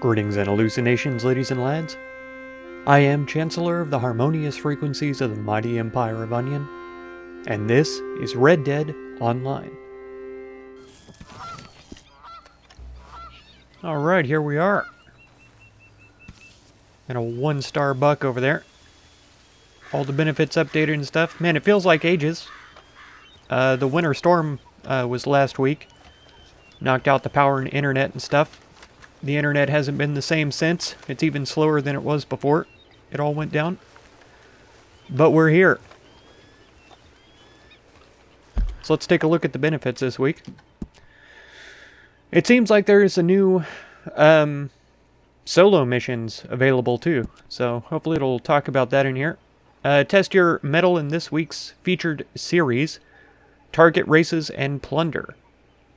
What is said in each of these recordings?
Greetings and hallucinations, ladies and lads. I am Chancellor of the harmonious frequencies of the mighty Empire of Onion, and this is Red Dead Online. Alright, here we are. And a 1-star buck over there. All the benefits updated and stuff. Man, it feels like ages. The winter storm was last week. Knocked out the power and internet and stuff. The internet hasn't been the same since. It's even slower than it was before it all went down. But we're here. So let's take a look at the benefits this week. It seems like there's a new solo missions available too. So hopefully it'll talk about that in here. Test your mettle in this week's featured series, Target Races and Plunder.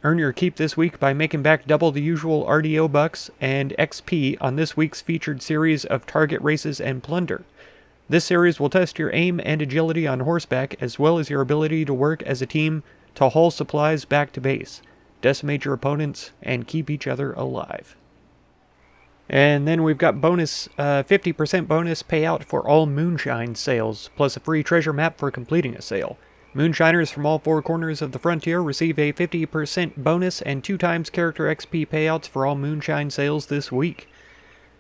Earn your keep this week by making back double the usual RDO bucks and XP on this week's featured series of Target Races and Plunder. This series will test your aim and agility on horseback, as well as your ability to work as a team to haul supplies back to base, decimate your opponents, and keep each other alive. And then we've got bonus 50% bonus payout for all Moonshine sales, plus a free treasure map for completing a sale. Moonshiners from all 4 corners of the frontier receive a 50% bonus and 2 times character XP payouts for all Moonshine sales this week.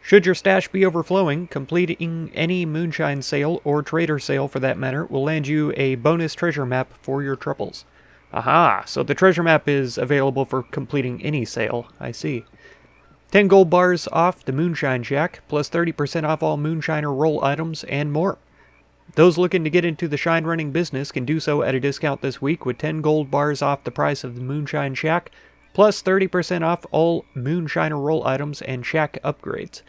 Should your stash be overflowing, completing any Moonshine sale, or trader sale for that matter, will land you a bonus treasure map for your troubles. Aha, so the treasure map is available for completing any sale, I see. 10 gold bars off the Moonshine Shack, plus 30% off all Moonshiner roll items, and more. Those looking to get into the shine running business can do so at a discount this week with 10 gold bars off the price of the Moonshine Shack, plus 30% off all Moonshiner roll items and shack upgrades.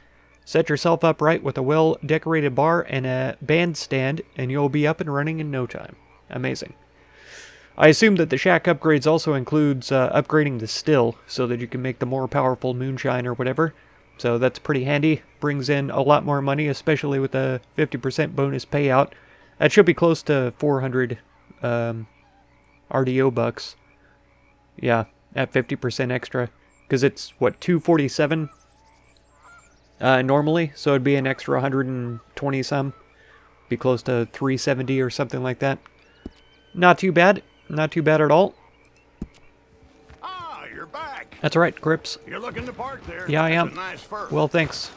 Set yourself up right with a well-decorated bar and a bandstand, and you'll be up and running in no time. Amazing. I assume that the shack upgrades also includes upgrading the still, so that you can make the more powerful moonshine or whatever. So that's pretty handy. Brings in a lot more money, especially with a 50% bonus payout. That should be close to 400 RDO bucks. Yeah, at 50% extra. Because it's, what, 247 normally? So it'd be an extra 120 some. Be close to 370 or something like that. Not too bad. Not too bad at all. Ah, you're back. That's right, Grips. You're looking to park there. Yeah, I am. That's a nice fur. Well, thanks.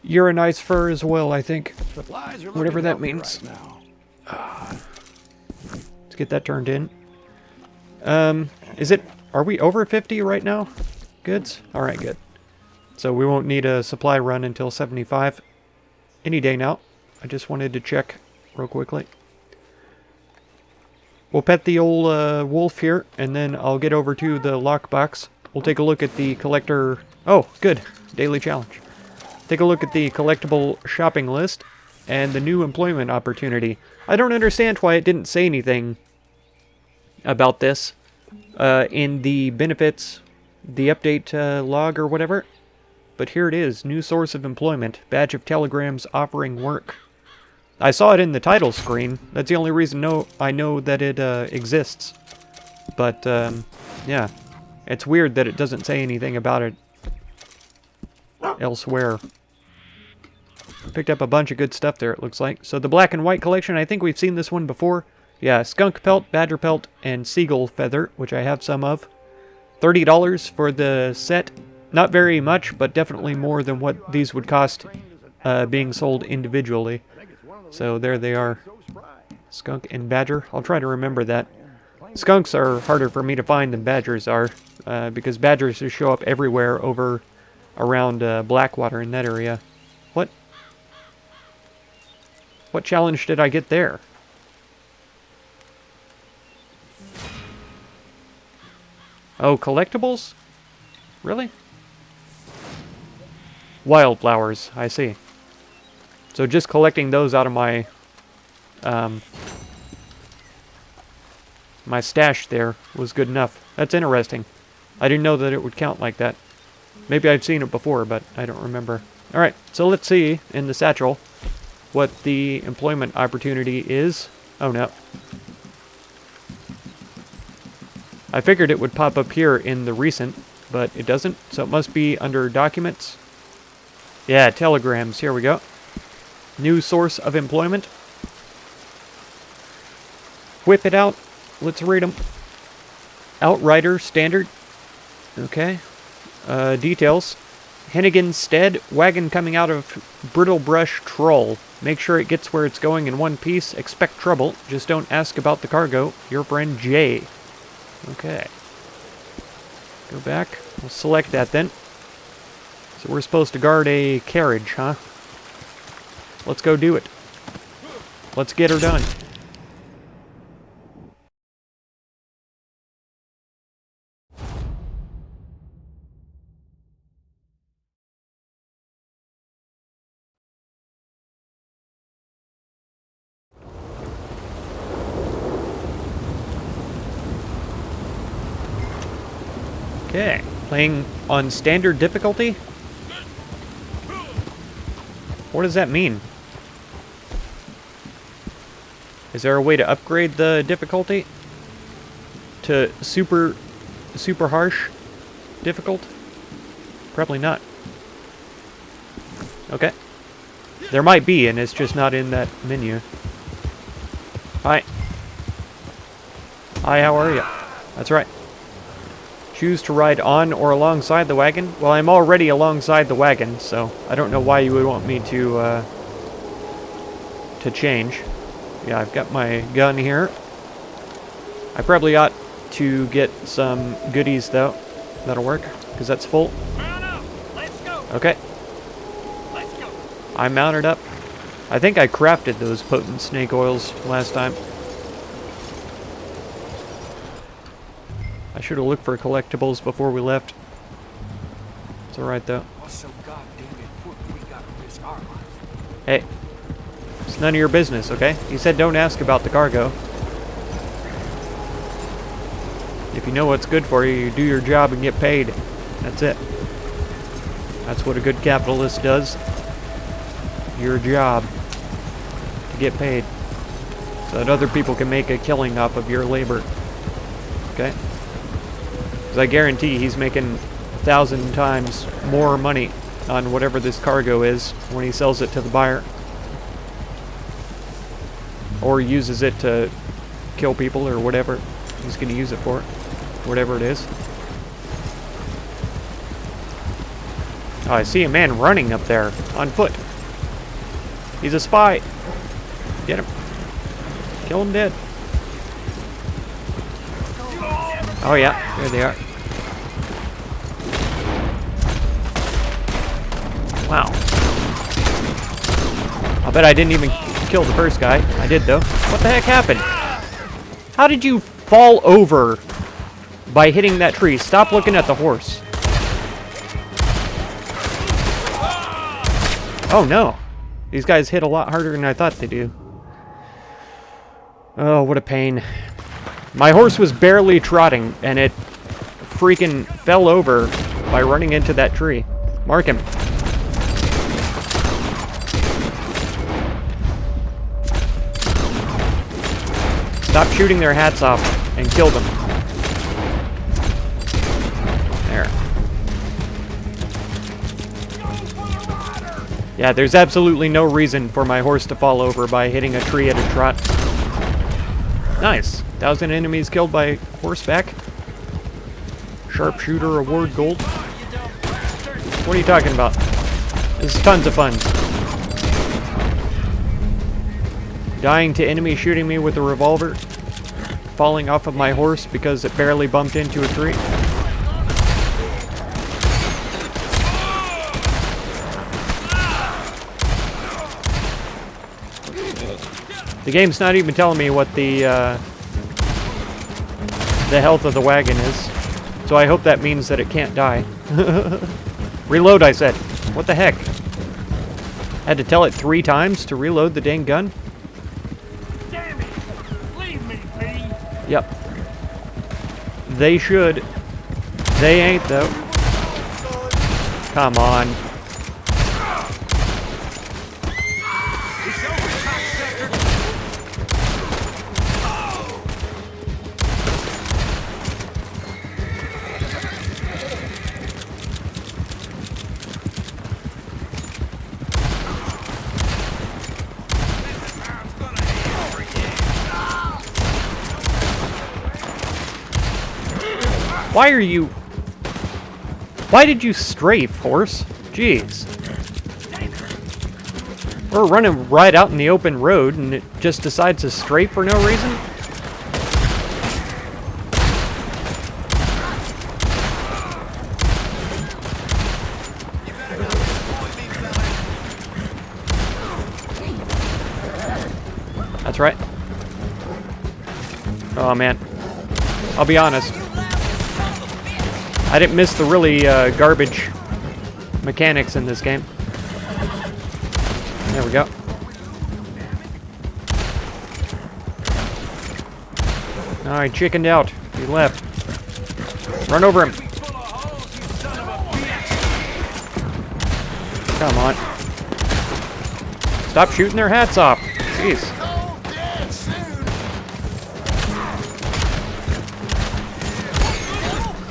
You're a nice fur as well, I think. Supplies are Whatever that looking means. healthy right now. Let's get that turned in. Are we over 50 right now? Goods? Alright, good. So we won't need a supply run until 75. Any day now. I just wanted to check real quickly. We'll pet the old wolf here, and then I'll get over to the lockbox. We'll take a look at the collector... Oh, good. Daily challenge. Take a look at the collectible shopping list and the new employment opportunity. I don't understand why it didn't say anything about this in the benefits, the update log or whatever. But here it is. New source of employment. Badge of telegrams offering work. I saw it in the title screen. That's the only reason I know that it exists. But, yeah. It's weird that it doesn't say anything about it elsewhere. Picked up a bunch of good stuff there, it looks like. So the black and white collection, I think we've seen this one before. Yeah, skunk pelt, badger pelt, and seagull feather, which I have some of. $30 for the set. Not very much, but definitely more than what these would cost being sold individually. So there they are. Skunk and badger. I'll try to remember that. Skunks are harder for me to find than badgers are, because badgers just show up everywhere over around Blackwater in that area. What challenge did I get there? Oh, collectibles? Really? Wildflowers, I see. So just collecting those out of my my stash there was good enough. That's interesting. I didn't know that it would count like that. Maybe I've seen it before, but I don't remember. Alright, so let's see in the satchel what the employment opportunity is. Oh no. I figured it would pop up here in the recent, but it doesn't, so it must be under documents. Yeah, telegrams. Here we go. New source of employment. Whip it out. Let's read them. Outrider standard. Okay. Details. Hennigan's Stead. Wagon coming out of Brittle Brush Troll. Make sure it gets where it's going in one piece. Expect trouble. Just don't ask about the cargo. Your friend Jay. Okay. Go back. We'll select that then. So we're supposed to guard a carriage, huh? Let's go do it. Let's get her done. Okay, playing on standard difficulty? What does that mean? Is there a way to upgrade the difficulty to super harsh difficult? Probably not. Okay. There might be, and it's just not in that menu. Hi. Hi, how are you? That's right. Choose to ride on or alongside the wagon. Well, I'm already alongside the wagon, so I don't know why you would want me to change. Yeah, I've got my gun here. I probably ought to get some goodies, though. That'll work, because that's full. Let's go. Okay. Let's go. I'm mounted up. I think I crafted those potent snake oils last time. I should have looked for collectibles before we left. It's alright, though. What's so goddamn important we gotta risk our lives? Hey. It's none of your business, okay? You said don't ask about the cargo. If you know what's good for you, you do your job and get paid. That's it. That's what a good capitalist does. Your job. To get paid. So that other people can make a killing off of your labor. Okay? Because I guarantee he's making 1,000 times more money on whatever this cargo is when he sells it to the buyer. Or uses it to kill people or whatever he's going to use it for. Whatever it is. Oh, I see a man running up there on foot. He's a spy. Get him. Kill him dead. Oh yeah, there they are. Wow. I'll bet I didn't even kill the first guy. I did though. What the heck happened? How did you fall over by hitting that tree? Stop looking at the horse. Oh no. These guys hit a lot harder than I thought they do. Oh, what a pain. My horse was barely trotting, and it freaking fell over by running into that tree. Mark him. Stop shooting their hats off and kill them. There. Yeah, there's absolutely no reason for my horse to fall over by hitting a tree at a trot. Nice. 1,000 enemies killed by horseback. Sharpshooter award gold. What are you talking about? This is tons of fun. Dying to enemy shooting me with a revolver. Falling off of my horse because it barely bumped into a tree. The game's not even telling me what the health of the wagon is. So I hope that means that it can't die. Reload, I said. What the heck? Had to tell it 3 times to reload the dang gun? Damn it! Leave me be! Yep. They should. They ain't, though. Come on. Why are you... Why did you strafe, horse? Jeez. We're running right out in the open road and it just decides to strafe for no reason? That's right. Oh man. I'll be honest. I didn't miss the really garbage mechanics in this game. There we go. Oh, I chickened out. He left. Run over him. Come on. Stop shooting their hats off. Jeez.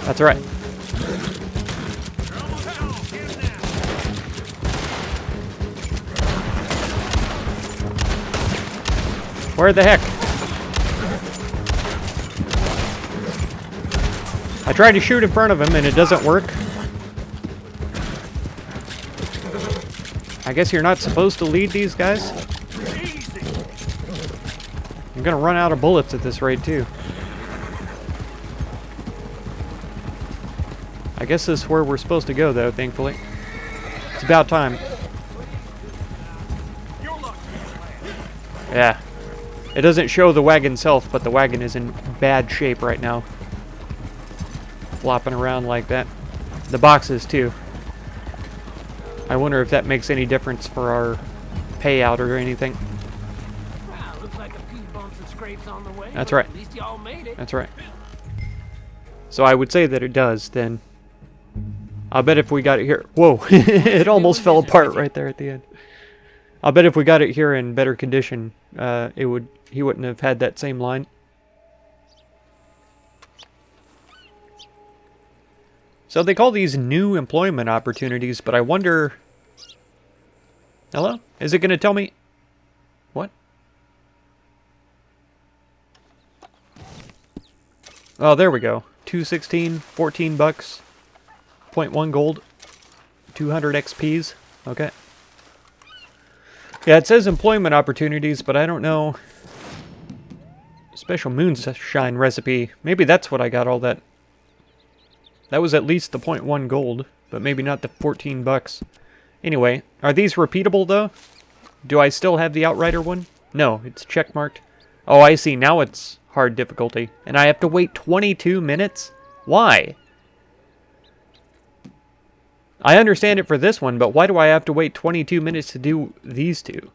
That's right. Where the heck? I tried to shoot in front of him and it doesn't work. I guess you're not supposed to lead these guys. I'm gonna run out of bullets at this rate too. I guess this is where we're supposed to go though, thankfully. It's about time. Yeah. It doesn't show the wagon itself, but the wagon is in bad shape right now. Flopping around like that. The boxes too. I wonder if that makes any difference for our payout or anything. Wow, looks like a few bumps and scrapes on the way. That's right. At least y'all made it. That's right. So I would say that it does, then. I'll bet if we got it here... Whoa! It almost fell apart right there at the end. I'll bet if we got it here in better condition, he wouldn't have had that same line. So they call these new employment opportunities, but I wonder... Hello? Is it going to tell me... What? Oh, there we go. 216, 14 bucks, 0.1 gold, 200 XPs. Okay. Yeah, it says employment opportunities, but I don't know. Special moonshine recipe. Maybe that's what I got all that. That was at least the 0.1 gold, but maybe not the 14 bucks. Anyway, are these repeatable though? Do I still have the Outrider one? No, it's checkmarked. Oh, I see. Now it's hard difficulty. And I have to wait 22 minutes? Why? I understand it for this one, but why do I have to wait 22 minutes to do these two?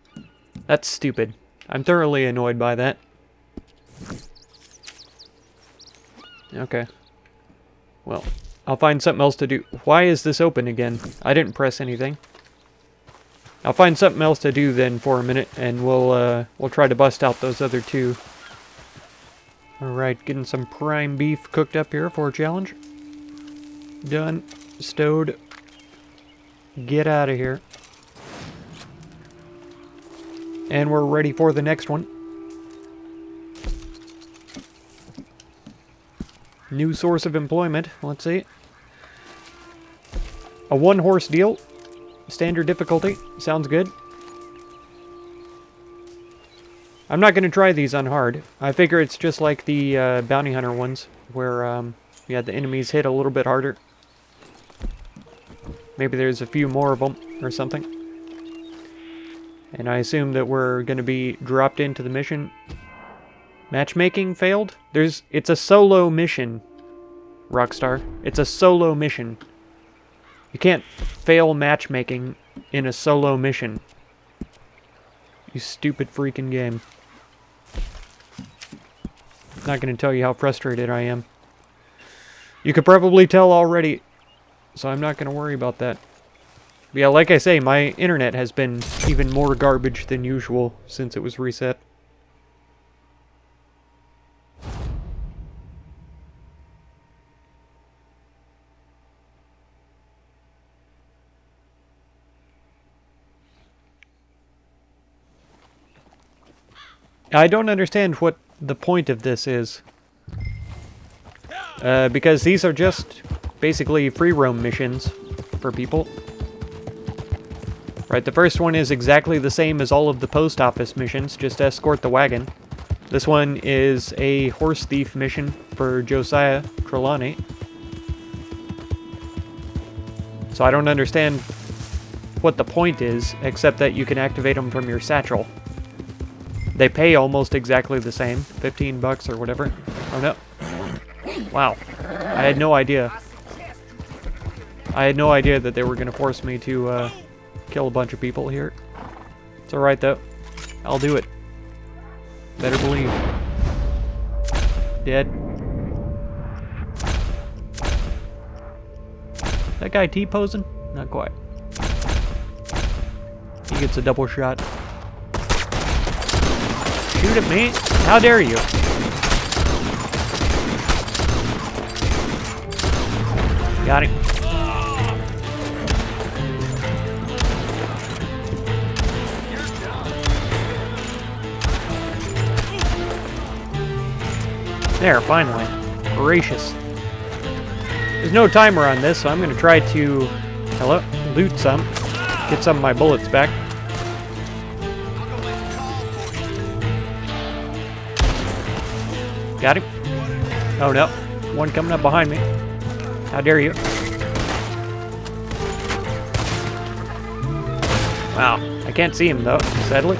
That's stupid. I'm thoroughly annoyed by that. Okay. Well, I'll find something else to do. Why is this open again? I didn't press anything. I'll find something else to do then for a minute, and we'll try to bust out those other two. Alright, getting some prime beef cooked up here for a challenge. Done. Stowed. Get out of here. And we're ready for the next one. New source of employment. Let's see. A one-horse deal. Standard difficulty. Sounds good. I'm not going to try these on hard. I figure it's just like the bounty hunter ones, where yeah, the enemies hit a little bit harder. Maybe there's a few more of them or something. And I assume that we're going to be dropped into the mission. Matchmaking failed? It's a solo mission, Rockstar. It's a solo mission. You can't fail matchmaking in a solo mission. You stupid freaking game. I'm not going to tell you how frustrated I am. You could probably tell already, so I'm not going to worry about that. But yeah, like I say, my internet has been even more garbage than usual since it was reset. I don't understand what the point of this is. Because these are just basically free roam missions for people. Right, the first one is exactly the same as all of the post office missions, just escort the wagon. This one is a horse thief mission for Josiah Trelawney. So I don't understand what the point is, except that you can activate them from your satchel. They pay almost exactly the same, 15 bucks or whatever. Oh no. Wow. I had no idea. I had no idea that they were going to force me to kill a bunch of people here. It's alright though. I'll do it. Better believe. Dead. That guy T-posing? Not quite. He gets a double shot. Shoot at me? How dare you? Got him. There, finally. Gracious. There's no timer on this, so I'm going to try to... Hello? Loot some. Get some of my bullets back. Got him. Oh no. One coming up behind me. How dare you? Wow. I can't see him though, sadly.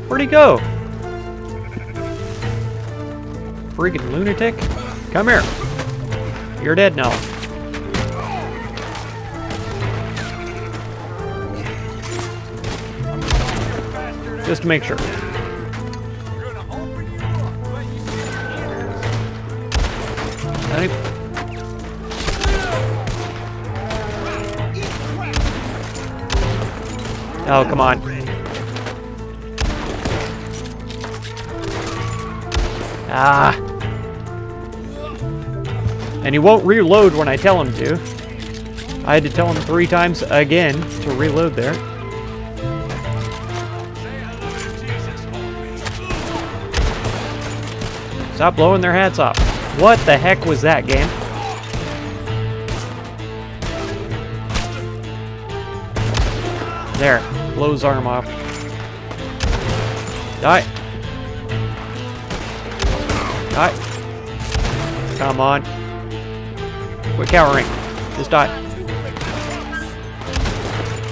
Where'd he go? Freaking lunatic. Come here. You're dead now. Just to make sure. Honey. Oh, come on. Ah. And he won't reload when I tell him to. I had to tell him 3 times again to reload there. Stop blowing their hats off. What the heck was that, game? There. Blow his arm off. Die. Die. Come on. Quit cowering. Just die.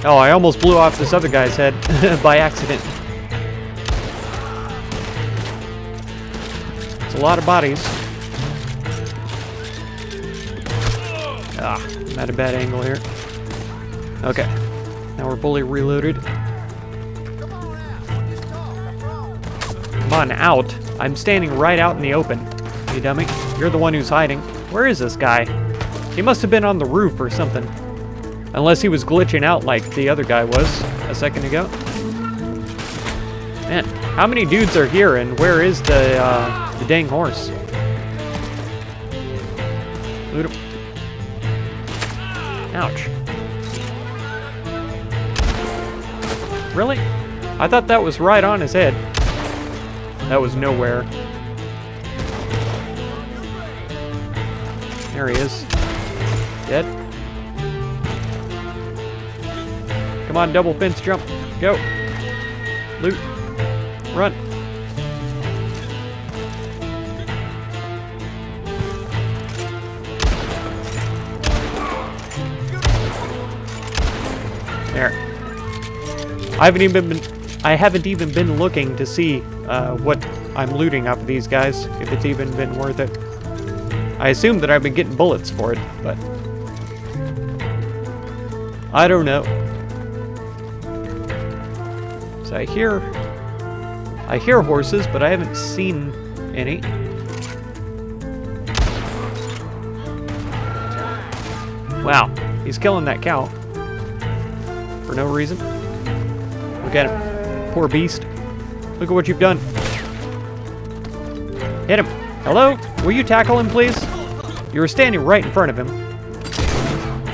Oh, I almost blew off this other guy's head by accident. It's a lot of bodies. Ah, I'm at a bad angle here. Okay. Now we're fully reloaded. Come on, out. I'm standing right out in the open. You dummy. You're the one who's hiding. Where is this guy? He must have been on the roof or something. Unless he was glitching out like the other guy was a second ago. Man, how many dudes are here and where is the dang horse? Loot him. Ouch. Really? I thought that was right on his head. That was nowhere. There he is. Dead. Come on, double fence jump. Go. Loot. Run. There. I haven't even been looking to see what I'm looting off of these guys, if it's even been worth it. I assume that I've been getting bullets for it, but I don't know. So I hear horses, but I haven't seen any. Wow, he's killing that cow for no reason. Look at him. Poor beast. Look at what you've done. Hit him. Hello? Will you tackle him, please? You were standing right in front of him.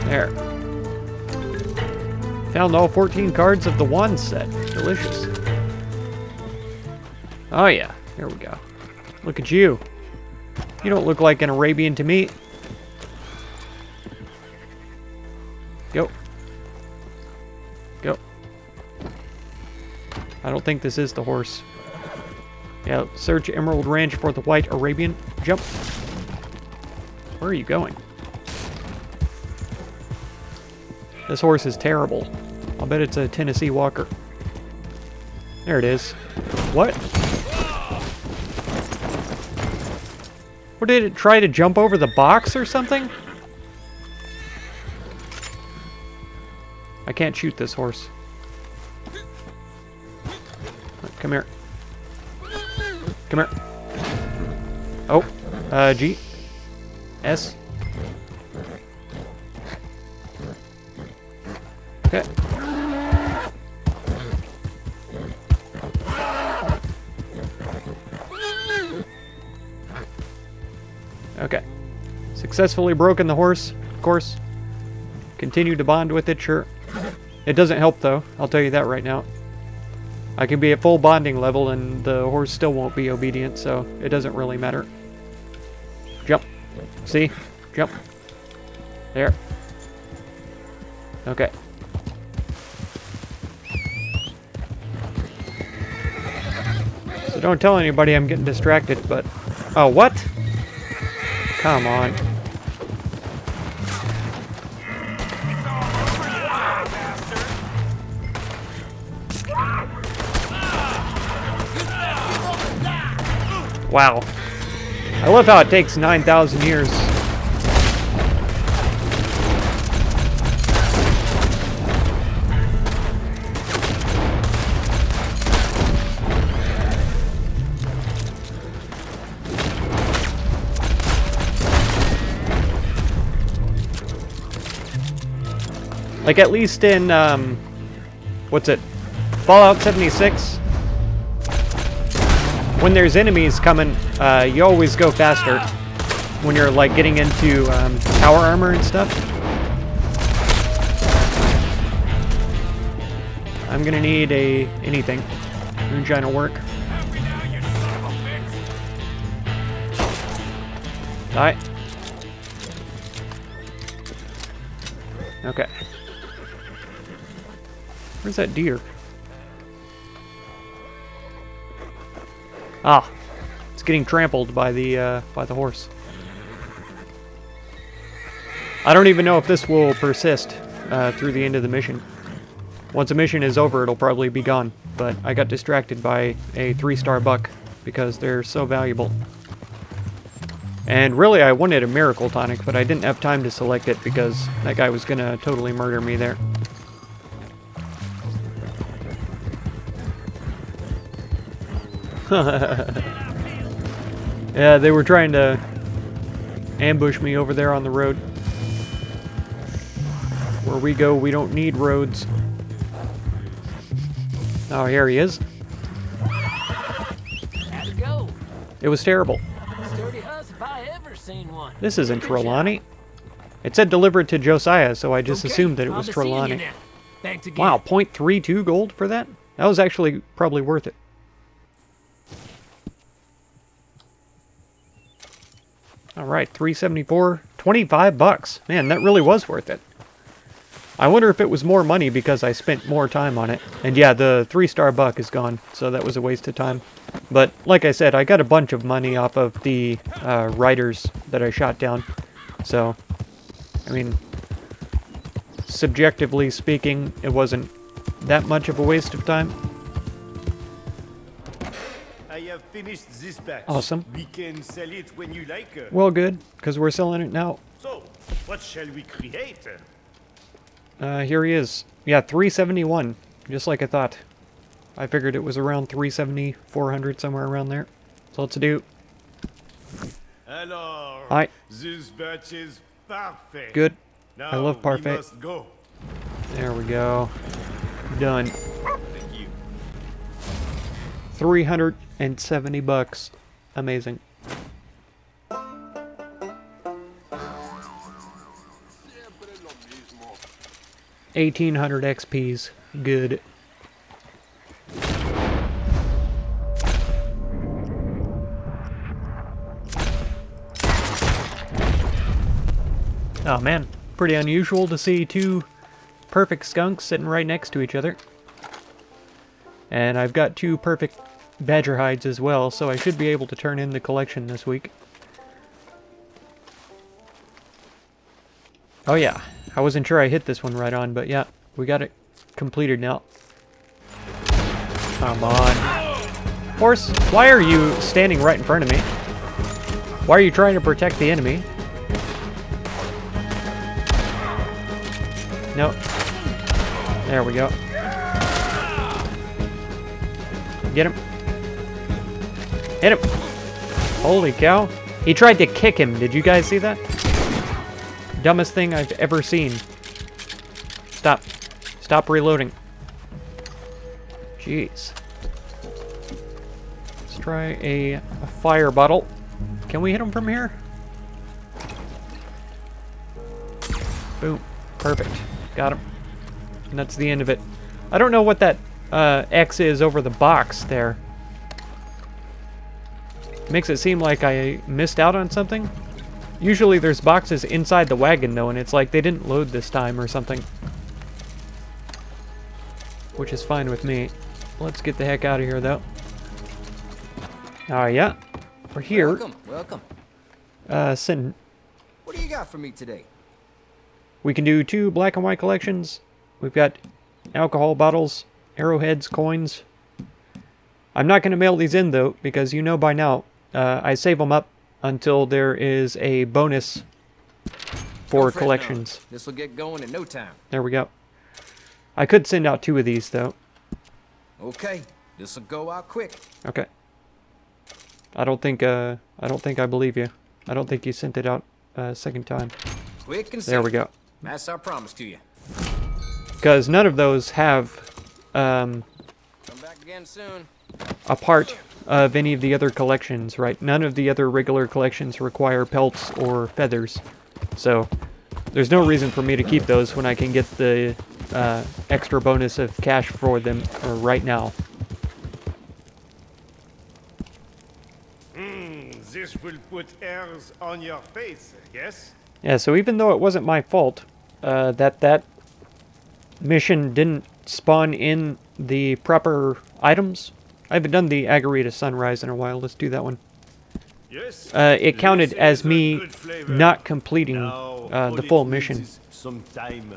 There. Found all 14 cards of the wand set. Delicious. Oh yeah, here we go. Look at you. You don't look like an Arabian to me. Go. Go. I don't think this is the horse. Yeah, search Emerald Ranch for the white Arabian. Jump. Where are you going? This horse is terrible. I'll bet it's a Tennessee Walker. There it is. What? Or did it try to jump over the box or something? I can't shoot this horse. Come here. Come here. Oh, G. S. Okay. Okay. Successfully broken the horse, of course. Continue to bond with it, sure. It doesn't help, though. I'll tell you that right now. I can be at full bonding level and the horse still won't be obedient, so it doesn't really matter. Jump. See? Jump. There. Okay. So don't tell anybody I'm getting distracted, but... Oh, what? Come on. Wow. I love how it takes 9,000 years. Like, at least in, what's it? Fallout 76? When there's enemies coming, you always go faster when you're like getting into power armor and stuff. I'm gonna need anything. Moonshine will work. Die. Okay. Where's that deer? Ah, it's getting trampled by the horse. I don't even know if this will persist through the end of the mission. Once a mission is over, it'll probably be gone. But I got distracted by a 3-star buck because they're so valuable. And really, I wanted a miracle tonic, but I didn't have time to select it because that guy was gonna totally murder me there. Yeah, they were trying to ambush me over there on the road. Where we go, we don't need roads. Oh, here he is. How'd it go? It was terrible. Sturdy huss if I ever seen one. This isn't Trelawney. It said delivered to Josiah, so I just assumed that it was on to seeing you Trelawney. now. Thanks again. Wow, 0.32 gold for that? That was actually probably worth it. Alright, 374, 25 bucks. Man, that really was worth it. I wonder if it was more money because I spent more time on it. And yeah, the 3-star buck is gone, so that was a waste of time. But like I said, I got a bunch of money off of the riders that I shot down. So, I mean, subjectively speaking, it wasn't that much of a waste of time. I have finished this batch. Awesome. We can sell it when you like. Well, good, because we're selling it now. So, what shall we create? Here he is. Yeah, 371, just like I thought. I figured it was around 370, 400, somewhere around there. So let's do. Alors, Hi. this batch is parfait. Good. Now I love parfait. We must go. There we go. Done. Thank you. 370 bucks. Amazing. 1800 XPs. Good. Oh man, pretty unusual to see two perfect skunks sitting right next to each other. And I've got two perfect badger hides as well, so I should be able to turn in the collection this week. Oh yeah, I wasn't sure I hit this one right on, but yeah, we got it completed now. Come on. Horse, why are you standing right in front of me? Why are you trying to protect the enemy? Nope. There we go. Get him. Hit him. Holy cow. He tried to kick him. Did you guys see that? Dumbest thing I've ever seen. Stop. Stop reloading. Jeez. Let's try a fire bottle. Can we hit him from here? Boom. Perfect. Got him. And that's the end of it. I don't know what that X is over the box there. Makes it seem like I missed out on something. Usually there's boxes inside the wagon though, and it's like they didn't load this time or something. Which is fine with me. Let's get the heck out of here though. Yeah. We're here. Welcome. Sitting. What do you got for me today? We can do 2 black and white collections. We've got alcohol bottles, arrowheads, coins. I'm not going to mail these in though, because you know by now, I save them up until there is a bonus for collections. This will get going in no time. There we go. I could send out 2 of these though. Okay, this will go out quick. Okay. I don't think I believe you. I don't think you sent it out a second time. Quick and There we go. That's our promise to you. Because none of those have Come back again soon. a part of any of the other collections, right? None of the other regular collections require pelts or feathers. So there's no reason for me to keep those when I can get the extra bonus of cash for them right now. This will put airs on your face, yes? Yeah, so even though it wasn't my fault that mission didn't spawn in the proper items, I haven't done the Agarita Sunrise in a while. Let's do that one. Yes. It counted This as is a me good flavor. not completing Now, all the it full needs mission. is some time.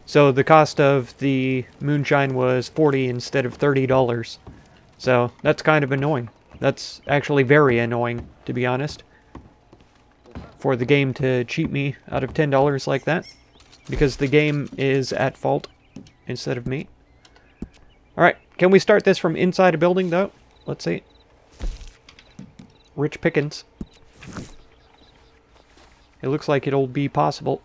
So the cost of the Moonshine was $40 instead of $30. So that's kind of annoying. That's actually very annoying, to be honest. For the game to cheat me out of $10 like that. Because the game is at fault instead of me. Alright, can we start this from inside a building though? Let's see. Rich pickings. It looks like it'll be possible.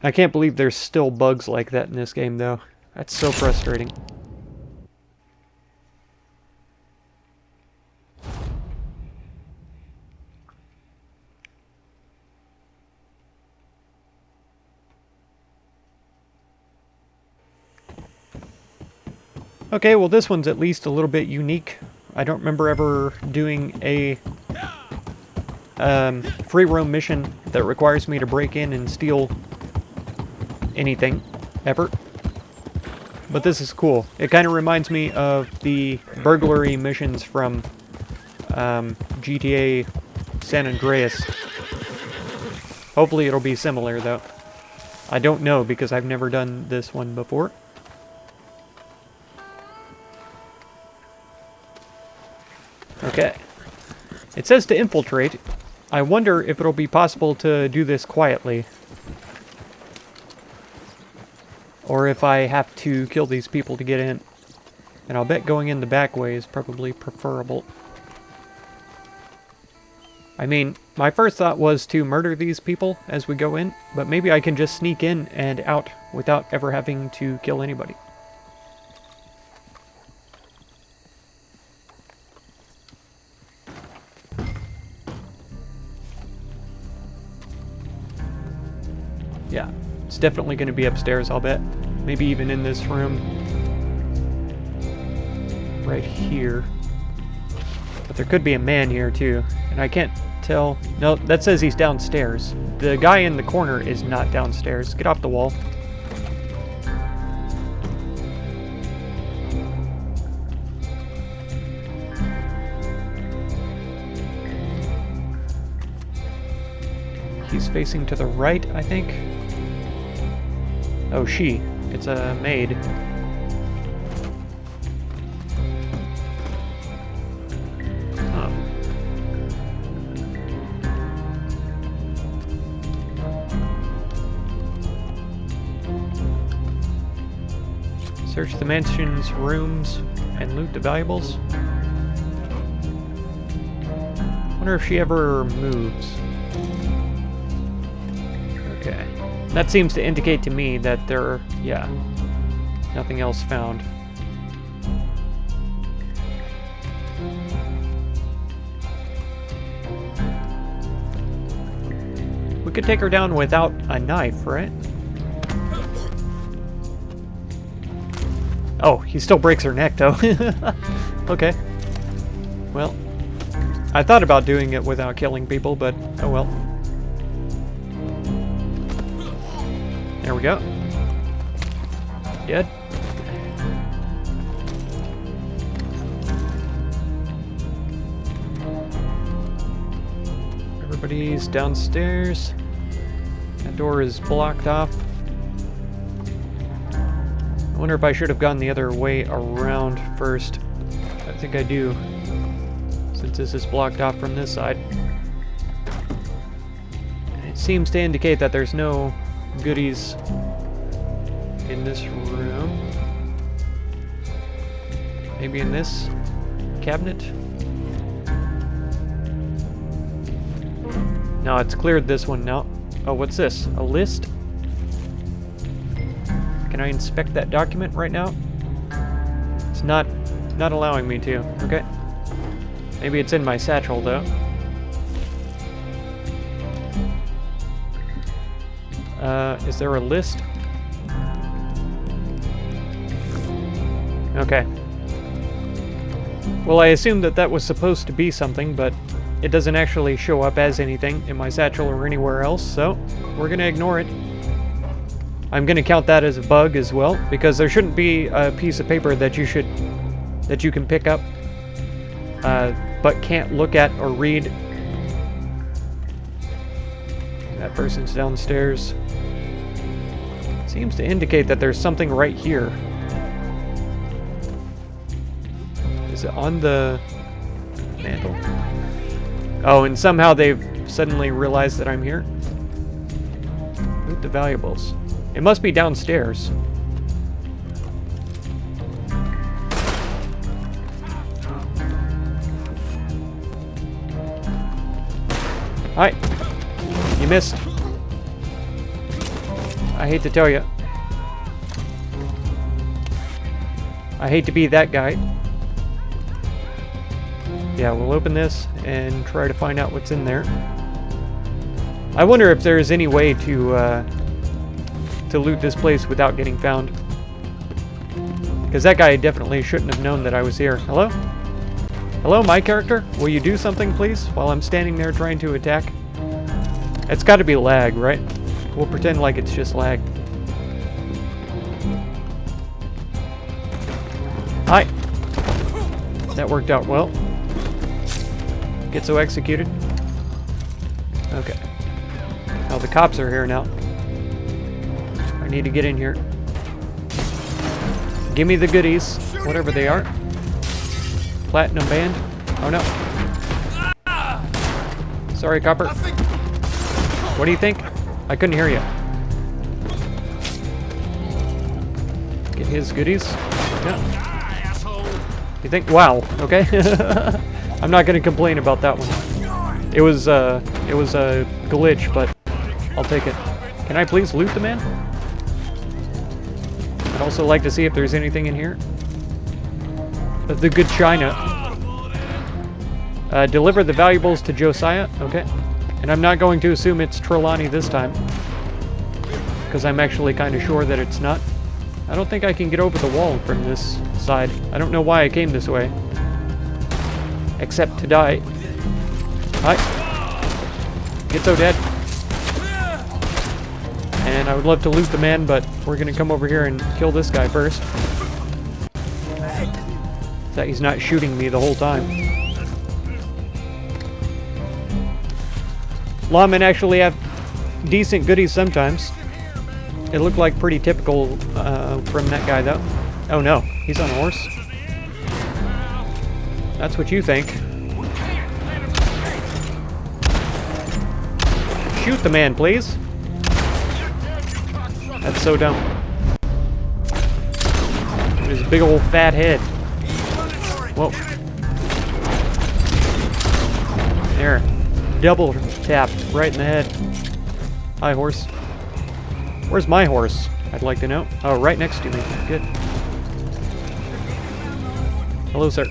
I can't believe there's still bugs like that in this game though. That's so frustrating. Okay, well this one's at least a little bit unique. I don't remember ever doing a free roam mission that requires me to break in and steal anything, ever. But this is cool. It kind of reminds me of the burglary missions from GTA San Andreas. Hopefully it'll be similar though. I don't know because I've never done this one before. Okay. It says to infiltrate. I wonder if it'll be possible to do this quietly. Or if I have to kill these people to get in. And I'll bet going in the back way is probably preferable. I mean, my first thought was to murder these people as we go in, but maybe I can just sneak in and out without ever having to kill anybody. Yeah, it's definitely going to be upstairs, I'll bet. Maybe even in this room. Right here. But there could be a man here too, and I can't tell. No, that says he's downstairs. The guy in the corner is not downstairs. Get off the wall. He's facing to the right, I think. Oh, she. It's a maid. Huh. Search the mansion's rooms and loot the valuables. Wonder if she ever moves. Okay. That seems to indicate to me that there, yeah, nothing else found. We could take her down without a knife, right? Oh, he still breaks her neck, though. Okay. Well, I thought about doing it without killing people, but oh well. There we go. Dead. Everybody's downstairs. That door is blocked off. I wonder if I should have gone the other way around first. I think I do, since this is blocked off from this side. And it seems to indicate that there's no goodies in this room. Maybe in this cabinet? No, it's cleared this one now. Oh, what's this? A list? Can I inspect that document right now? It's not allowing me to. Okay. Maybe it's in my satchel though. Is there a list? Okay. Well, I assumed that that was supposed to be something, but it doesn't actually show up as anything in my satchel or anywhere else, so we're gonna ignore it. I'm gonna count that as a bug as well, because there shouldn't be a piece of paper that you can pick up, but can't look at or read. That person's downstairs. Seems to indicate that there's something right here. Is it on the mantle? Oh, and somehow they've suddenly realized that I'm here. Loot the valuables. It must be downstairs. Hi. You missed. I hate to tell you. I hate to be that guy. Yeah, we'll open this and try to find out what's in there. I wonder if there's any way to loot this place without getting found. Because that guy definitely shouldn't have known that I was here. Hello? Hello, my character? Will you do something, please, while I'm standing there trying to attack? It's got to be lag, right? We'll pretend like it's just lag. Hi! That worked out well. Get so executed. Okay. Oh, the cops are here now. I need to get in here. Give me the goodies, whatever they are. Platinum band. Oh no. Sorry, copper. What do you think? I couldn't hear you. Get his goodies. Yeah. You think? Wow. Okay. I'm not gonna complain about that one. It was a glitch, but I'll take it. Can I please loot the man? I'd also like to see if there's anything in here. The good china. Deliver the valuables to Josiah. Okay. And I'm not going to assume it's Trelawney this time, because I'm actually kind of sure that it's not. I don't think I can get over the wall from this side. I don't know why I came this way. except to die. Hi. Get so dead. And I would love to loot the man, but we're gonna come over here and kill this guy first. So he's not shooting me the whole time. Lawmen actually have decent goodies sometimes. It looked like pretty typical from that guy, though. Oh no, he's on a horse. That's what you think. Shoot the man, please. That's so dumb. His big old fat head. Whoa. There. Double tap right in the head. Hi, horse. Where's my horse? I'd like to know. Oh, right next to me. Good. Hello, sir.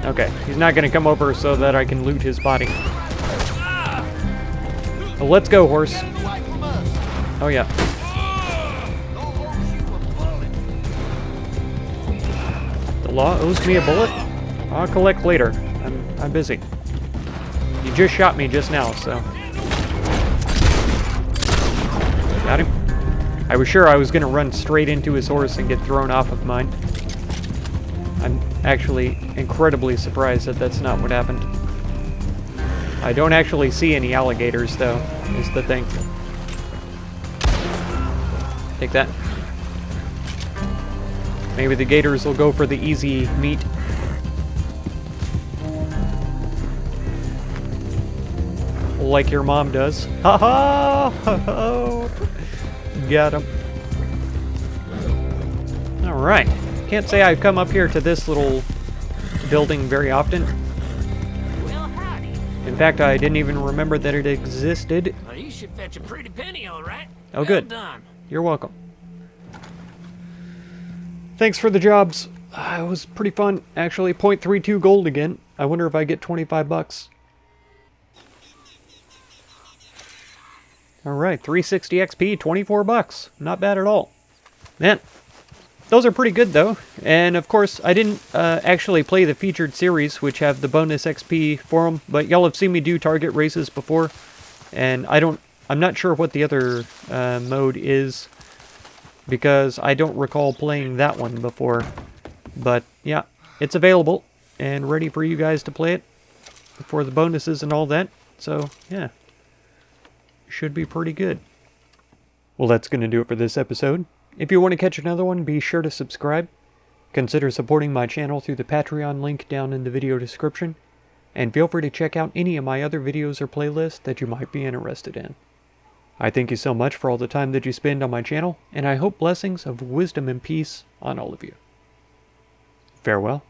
Okay, he's not gonna come over so that I can loot his body. Well, let's go, horse. Oh, yeah. The law owes me a bullet? I'll collect later. I'm busy. You just shot me just now, so... Got him. I was sure I was going to run straight into his horse and get thrown off of mine. I'm actually incredibly surprised that that's not what happened. I don't actually see any alligators, though, is the thing. Take that. Maybe the gators will go for the easy meat. Like your mom does. Ha ha! Got him. Alright. Can't say I've come up here to this little building very often. Well, howdy. In fact, I didn't even remember that it existed. Well, you should fetch a pretty penny, all right. Oh, good. Well done. You're welcome. Thanks for the jobs. It was pretty fun, actually. 0.32 gold again. I wonder if I get 25 bucks. Alright, 360 XP, 24 bucks. Not bad at all. Man, those are pretty good, though. And, of course, I didn't actually play the featured series, which have the bonus XP for them, but y'all have seen me do target races before. And I'm not sure what the other mode is, because I don't recall playing that one before. But, yeah, it's available and ready for you guys to play it for the bonuses and all that. So, yeah. Should be pretty good. Well, that's going to do it for this episode. If you want to catch another one, be sure to subscribe. Consider supporting my channel through the Patreon link down in the video description. And feel free to check out any of my other videos or playlists that you might be interested in. I thank you so much for all the time that you spend on my channel, and I hope blessings of wisdom and peace on all of you. Farewell.